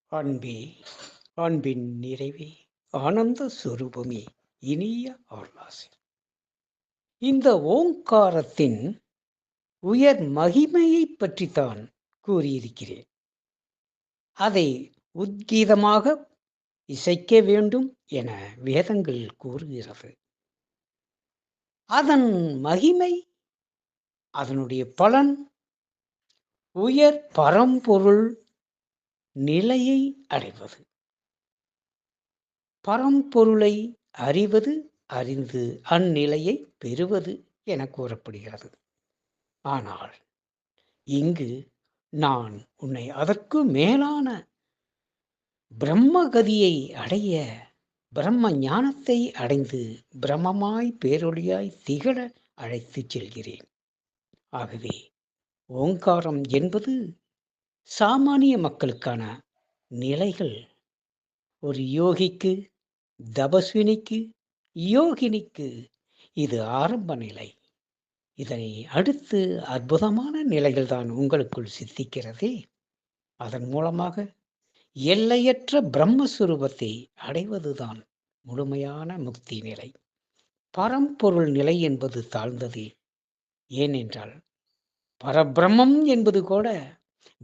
அன்பே, அன்பின் நிறைவே, ஆனந்த சுரூபமே, இனிய அருளாசி. இந்த ஓங்காரத்தின் உயர் மகிமையைப் பற்றித்தான் கூறியிருக்கிறேன். அதை உத்கீதமாக இசைக்க வேண்டும் என வேதங்கள் கூறுகிறது. அதன் மகிமை, அதனுடைய பலன், உயர் பரம்பொருள் நிலையை அடைவது. பரம்பொருளை அறிவது, அறிந்து அந்நிலையை பெறுவது என கூறப்படுகிறது. ஆனால் இங்கு நான் உன்னை அதற்கு மேலான பிரம்மகதியை அடைய, பிரம்ம ஞானத்தை அடைந்து பிரம்மமாய் பேரொளியாய் திகழ அழைத்துச் செல்கிறேன். ஆகவே ஓங்காரம் என்பது சாமானிய மக்களுக்கான நிலைகள். ஒரு யோகிக்கு, தபஸ்வினிக்கு, யோகினிக்கு இது ஆரம்ப நிலை. இதனை அடுத்து அற்புதமான நிலைகள்தான் உங்களுக்குள் சித்திக்கிறதே. அதன் மூலமாக எல்லையற்ற பிரம்மஸ்வரூபத்தை அடைவதுதான் முழுமையான முக்தி நிலை. பரம்பொருள் நிலை என்பது தாழ்ந்ததே. ஏனென்றால் பரபிரம்மம் என்பது கூட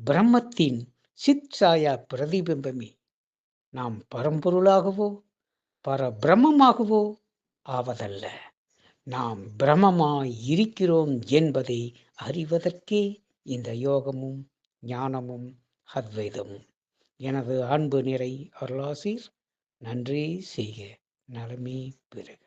பிரம்மத்தின் சிற்சாயா பிரதிபிம்பமே. நாம் பரம்பொருளாகவோ பரபிரம்மமாகவோ ஆவதல்ல. நாம் பிரம்மமாய் இருக்கிறோம் என்பதை அறிவதற்கே இந்த யோகமும் ஞானமும் அத்வைதமும். எனது அன்பு நிறை அருளாசீர். நன்றி செய்க, நலமே பெறுக.